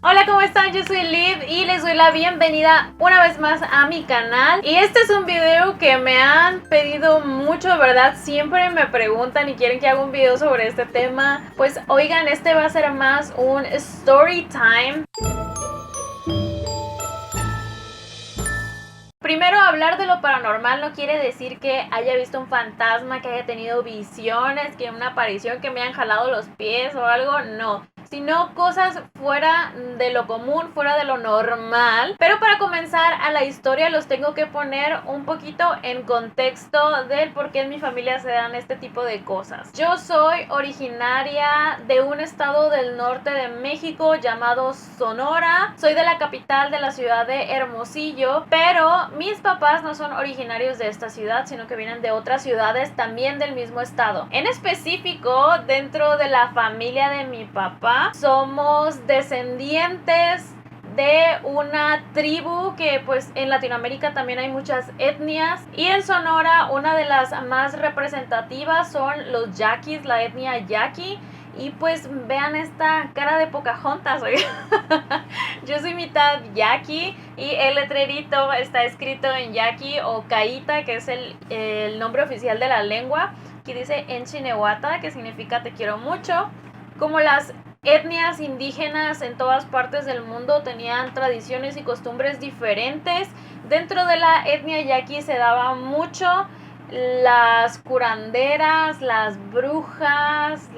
Hola, ¿cómo están? Yo soy Liv y les doy la bienvenida una vez más a mi canal. Y este es un video que me han pedido mucho, ¿verdad? Siempre me preguntan y quieren que haga un video sobre este tema. Pues oigan, este va a ser más un story time. Primero, hablar de lo paranormal no quiere decir que haya visto un fantasma, que haya tenido visiones, que una aparición, que me han jalado los pies o algo, no. Sino cosas fuera de lo común, fuera de lo normal. Pero para comenzar a la historia los tengo que poner un poquito en contexto del por qué en mi familia se dan este tipo de cosas. Yo soy originaria de un estado del norte de México llamado Sonora. Soy de la capital de la ciudad de Hermosillo, pero mis papás no son originarios de esta ciudad, sino que vienen de otras ciudades también del mismo estado. En específico, dentro de la familia de mi papá, somos descendientes de una tribu que pues en Latinoamérica también hay muchas etnias, y en Sonora una de las más representativas son los yaquis, la etnia yaqui. Y pues vean esta cara de Pocahontas, yo soy mitad yaqui y el letrerito está escrito en yaqui o caíta, que es el nombre oficial de la lengua. Aquí dice Enchinehuata, que significa te quiero mucho. Como las etnias indígenas en todas partes del mundo tenían tradiciones y costumbres diferentes, dentro de la etnia yaqui se daba mucho las curanderas, las brujas,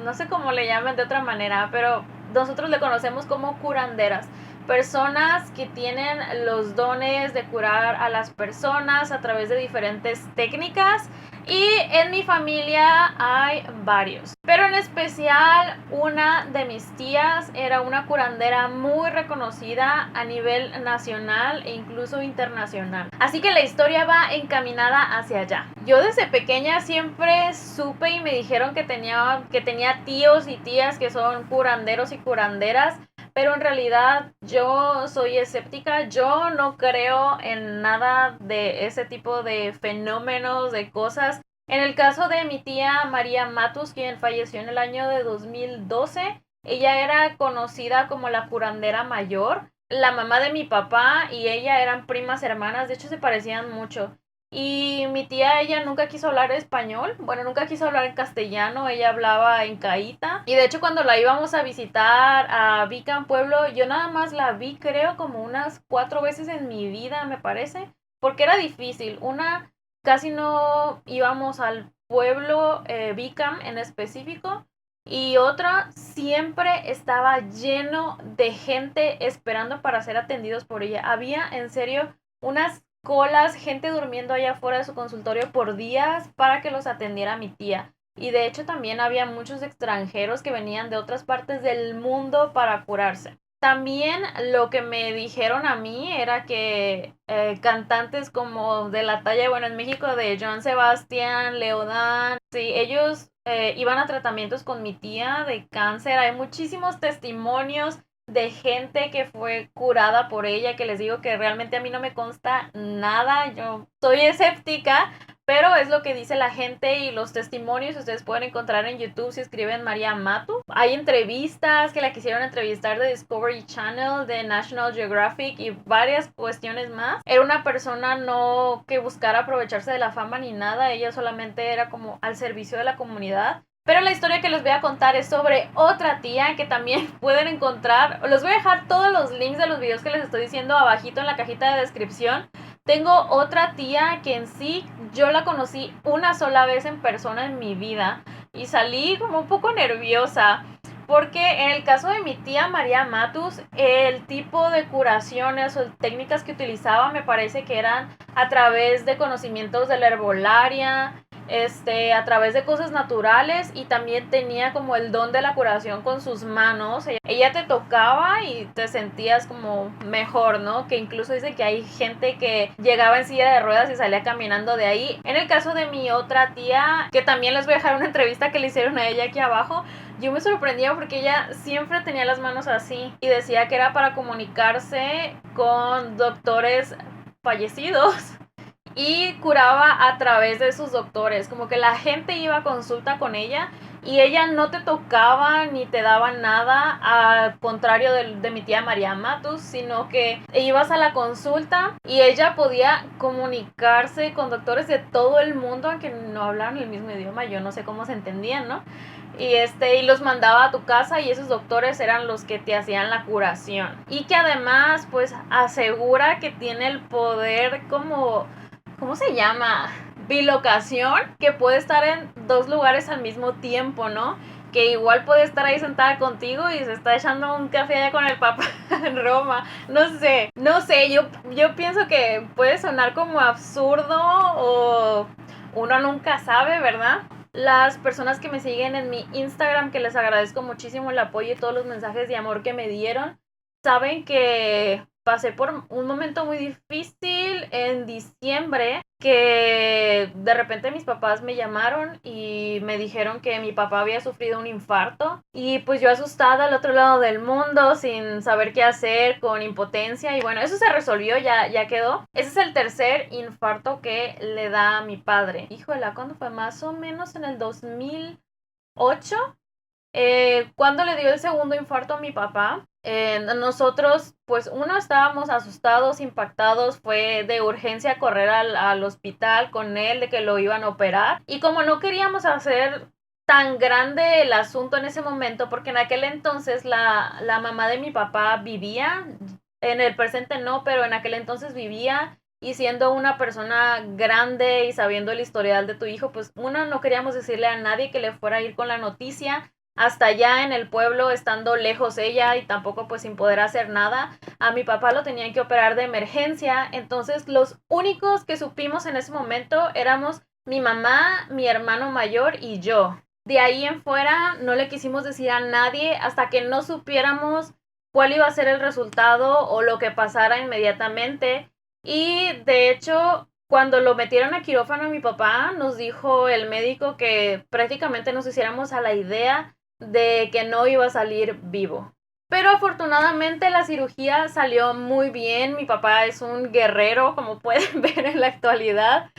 no sé cómo le llaman de otra manera, pero nosotros le conocemos como curanderas. Personas que tienen los dones de curar a las personas a través de diferentes técnicas. Y en mi familia hay varios, pero en especial una de mis tías era una curandera muy reconocida a nivel nacional e incluso internacional. Así que la historia va encaminada hacia allá. Yo desde pequeña siempre supe y me dijeron que tenía tíos y tías que son curanderos y curanderas, pero en realidad yo soy escéptica. Yo no creo en nada de ese tipo de fenómenos, de cosas. En el caso de mi tía María Matus, quien falleció en el año de 2012, ella era conocida como la curandera mayor. La mamá de mi papá y ella eran primas hermanas, de hecho se parecían mucho. Y mi tía, ella nunca quiso hablar español, bueno, nunca quiso hablar en castellano, ella hablaba en caíta. Y de hecho cuando la íbamos a visitar a Vican Pueblo, yo nada más la vi creo como unas 4 veces en mi vida, me parece, porque era difícil. Una, casi no íbamos al pueblo Vican en específico, y otra, siempre estaba lleno de gente esperando para ser atendidos por ella. Había en serio unas colas, gente durmiendo allá afuera de su consultorio por días para que los atendiera mi tía. Y de hecho también había muchos extranjeros que venían de otras partes del mundo para curarse. También lo que me dijeron a mí era que cantantes como de la talla, bueno, en México de Joan Sebastián, Leodán, sí, ellos iban a tratamientos con mi tía de cáncer. Hay muchísimos testimonios de gente que fue curada por ella, que les digo que realmente a mí no me consta nada, yo soy escéptica, pero es lo que dice la gente y los testimonios ustedes pueden encontrar en YouTube si escriben María Matu. Hay entrevistas que la quisieron entrevistar de Discovery Channel, de National Geographic y varias cuestiones más. Era una persona no que buscara aprovecharse de la fama ni nada, ella solamente era como al servicio de la comunidad. Pero la historia que les voy a contar es sobre otra tía que también pueden encontrar. Les voy a dejar todos los links de los videos que les estoy diciendo abajito en la cajita de descripción. Tengo otra tía que en sí yo la conocí una sola vez en persona en mi vida y salí como un poco nerviosa, porque en el caso de mi tía María Matus, el tipo de curaciones o técnicas que utilizaba me parece que eran a través de conocimientos de la herbolaria, a través de cosas naturales, y también tenía como el don de la curación con sus manos. Ella te tocaba y te sentías como mejor, ¿no? Que incluso dice que hay gente que llegaba en silla de ruedas y salía caminando de ahí. En el caso de mi otra tía, que también les voy a dejar una entrevista que le hicieron a ella aquí abajo, yo me sorprendía porque ella siempre tenía las manos así y decía que era para comunicarse con doctores fallecidos. y curaba a través de sus doctores, como que la gente iba a consulta con ella y ella no te tocaba ni te daba nada, al contrario de mi tía María Matus, sino que ibas a la consulta y ella podía comunicarse con doctores de todo el mundo, aunque no hablaran el mismo idioma, yo no sé cómo se entendían, ¿no? Y los mandaba a tu casa y esos doctores eran los que te hacían la curación. Y que además, pues, asegura que tiene el poder como, ¿cómo se llama? Bilocación, que puede estar en dos lugares al mismo tiempo, ¿no? Que igual puede estar ahí sentada contigo y se está echando un café allá con el papá en Roma. No sé, yo pienso que puede sonar como absurdo o uno nunca sabe, ¿verdad? Las personas que me siguen en mi Instagram, que les agradezco muchísimo el apoyo y todos los mensajes de amor que me dieron, saben que pasé por un momento muy difícil en diciembre, que de repente mis papás me llamaron y me dijeron que mi papá había sufrido un infarto y pues yo asustada al otro lado del mundo sin saber qué hacer, con impotencia, y bueno, eso se resolvió, ya quedó. Ese es el tercer infarto que le da a mi padre. Híjole, ¿cuándo fue? Más o menos en el 2008. Cuando le dio el segundo infarto a mi papá, nosotros, pues uno, estábamos asustados, impactados, fue de urgencia correr al hospital con él, de que lo iban a operar. Y como no queríamos hacer tan grande el asunto en ese momento, porque en aquel entonces la mamá de mi papá vivía, en el presente no, pero en aquel entonces vivía. Y siendo una persona grande y sabiendo el historial de tu hijo, pues uno, no queríamos decirle a nadie que le fuera a ir con la noticia hasta allá en el pueblo, estando lejos ella y tampoco pues sin poder hacer nada. A mi papá lo tenían que operar de emergencia, entonces los únicos que supimos en ese momento éramos mi mamá, mi hermano mayor y yo. De ahí en fuera no le quisimos decir a nadie hasta que no supiéramos cuál iba a ser el resultado o lo que pasara inmediatamente. Y de hecho, cuando lo metieron a quirófano a mi papá, nos dijo el médico que prácticamente nos hiciéramos a la idea de que no iba a salir vivo. Pero afortunadamente la cirugía salió muy bien. Mi papá es un guerrero, como pueden ver en la actualidad.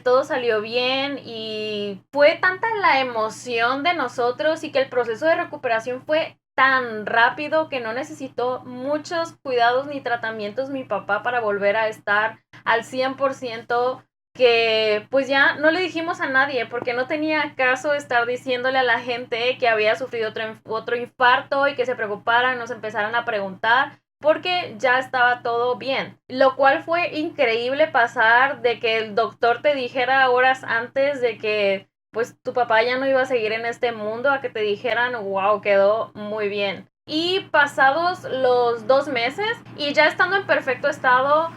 Todo salió bien y fue tanta la emoción de nosotros y que el proceso de recuperación fue tan rápido que no necesitó muchos cuidados ni tratamientos mi papá para volver a estar al 100%, que pues ya no le dijimos a nadie porque no tenía caso estar diciéndole a la gente que había sufrido otro infarto y que se preocuparan, nos empezaran a preguntar, porque ya estaba todo bien. Lo cual fue increíble pasar de que el doctor te dijera horas antes de que pues tu papá ya no iba a seguir en este mundo, a que te dijeran, wow, quedó muy bien. Y pasados los 2 meses y ya estando en perfecto estado,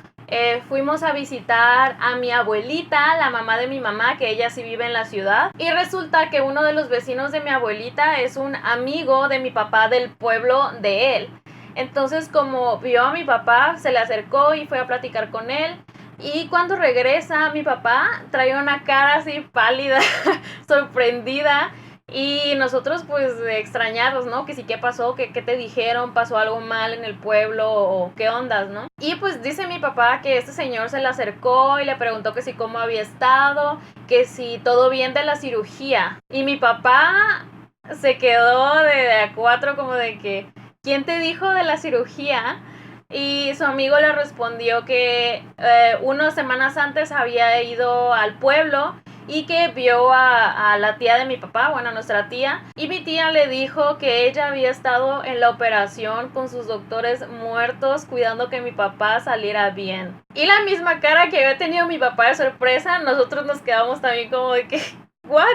fuimos a visitar a mi abuelita, la mamá de mi mamá, que ella sí vive en la ciudad. Y resulta que uno de los vecinos de mi abuelita es un amigo de mi papá del pueblo de él. Entonces, como vio a mi papá, se le acercó y fue a platicar con él. Y cuando regresa, mi papá trae una cara así pálida, sorprendida. Y nosotros pues extrañados, ¿no? Que sí, ¿qué pasó? ¿Qué te dijeron? ¿Pasó algo mal en el pueblo? ¿O qué ondas, no? Y pues dice mi papá que este señor se le acercó y le preguntó que si cómo había estado, que si todo bien de la cirugía. Y mi papá se quedó de a cuatro, como de que, ¿quién te dijo de la cirugía? Y su amigo le respondió que unas semanas antes había ido al pueblo y que vio a la tía de mi papá, bueno, a nuestra tía, y mi tía le dijo que ella había estado en la operación con sus doctores muertos cuidando que mi papá saliera bien. Y la misma cara que había tenido mi papá de sorpresa, nosotros nos quedamos también como de que, ¿what?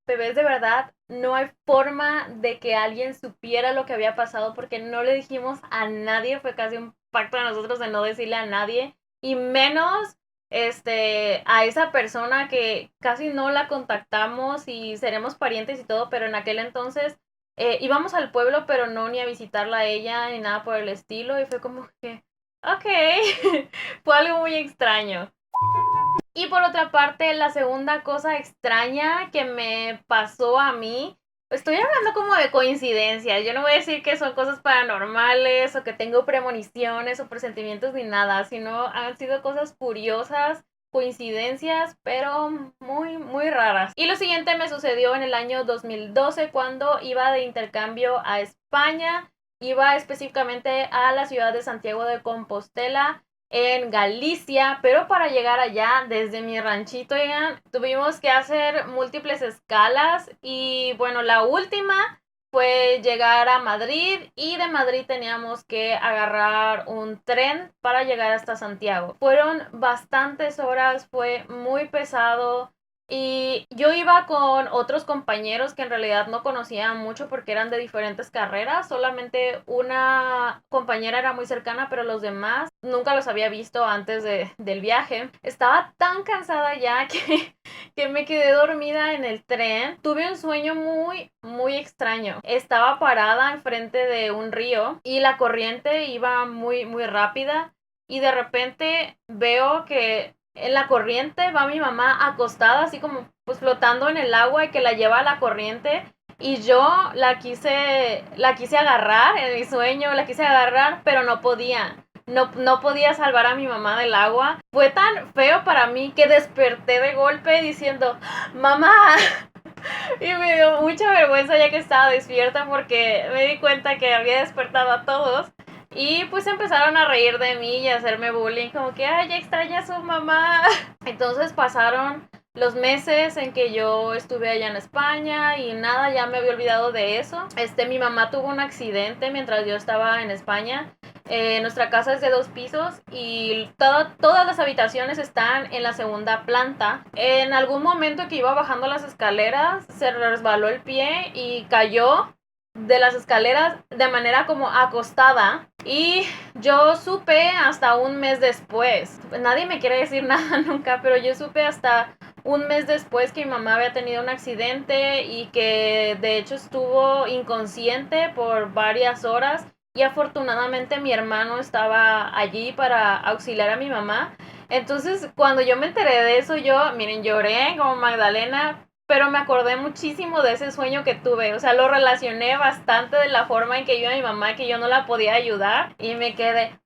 Bebés, de verdad, no hay forma de que alguien supiera lo que había pasado porque no le dijimos a nadie, fue casi un pacto de nosotros de no decirle a nadie, y menos a esa persona que casi no la contactamos y seremos parientes y todo, pero en aquel entonces íbamos al pueblo, pero no ni a visitarla a ella ni nada por el estilo, y fue como que, ok, fue algo muy extraño. Y por otra parte, la segunda cosa extraña que me pasó a mí, estoy hablando como de coincidencias, yo no voy a decir que son cosas paranormales o que tengo premoniciones o presentimientos ni nada, sino han sido cosas curiosas coincidencias, pero muy, muy raras. Y lo siguiente me sucedió en el año 2012 cuando iba de intercambio a España. Iba específicamente a la ciudad de Santiago de Compostela, en Galicia, pero para llegar allá desde mi ranchito, oigan, tuvimos que hacer múltiples escalas y bueno, la última fue llegar a Madrid y de Madrid teníamos que agarrar un tren para llegar hasta Santiago. Fueron bastantes horas, fue muy pesado. Y yo iba con otros compañeros que en realidad no conocía mucho porque eran de diferentes carreras. Solamente una compañera era muy cercana, pero los demás nunca los había visto antes del viaje. Estaba tan cansada ya que me quedé dormida en el tren. Tuve un sueño muy, muy extraño. Estaba parada enfrente de un río y la corriente iba muy, muy rápida. Y de repente veo que en la corriente va mi mamá acostada, así como pues flotando en el agua y que la lleva a la corriente. Y yo la quise agarrar en mi sueño, la quise agarrar, pero no podía. No podía salvar a mi mamá del agua. Fue tan feo para mí que desperté de golpe diciendo, mamá. Y me dio mucha vergüenza ya que estaba despierta porque me di cuenta que había despertado a todos. Y pues empezaron a reír de mí y a hacerme bullying, como que, ay, ya extraña a su mamá. Entonces pasaron los meses en que yo estuve allá en España y nada, ya me había olvidado de eso. Mi mamá tuvo un accidente mientras yo estaba en España. Nuestra casa es de 2 pisos y todas las habitaciones están en la segunda planta. En algún momento que iba bajando las escaleras, se resbaló el pie y cayó de las escaleras de manera como acostada. Y yo supe hasta un mes después. Nadie me quiere decir nada nunca, pero yo supe hasta un mes después que mi mamá había tenido un accidente y que de hecho estuvo inconsciente por varias horas. Y afortunadamente mi hermano estaba allí para auxiliar a mi mamá. Entonces, cuando yo me enteré de eso, miren, lloré como Magdalena, pero me acordé muchísimo de ese sueño que tuve. O sea, lo relacioné bastante de la forma en que yo a mi mamá, que yo no la podía ayudar. Y me quedé,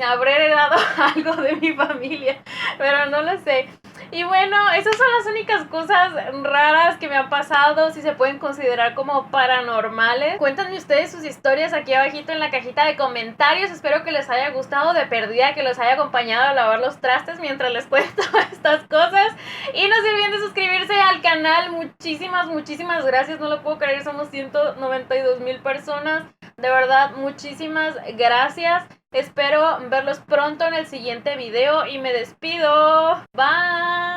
habré heredado algo de mi familia, pero no lo sé. Y bueno, esas son las únicas cosas raras que me han pasado, si se pueden considerar como paranormales. Cuéntenme ustedes sus historias aquí abajito en la cajita de comentarios. Espero que les haya gustado, de perdida que los haya acompañado a lavar los trastes mientras les cuento estas cosas. Y no se olviden de suscribirse al canal. Muchísimas, muchísimas gracias. No lo puedo creer, somos 192,000 personas. De verdad, muchísimas gracias. Espero verlos pronto en el siguiente video y me despido. Bye.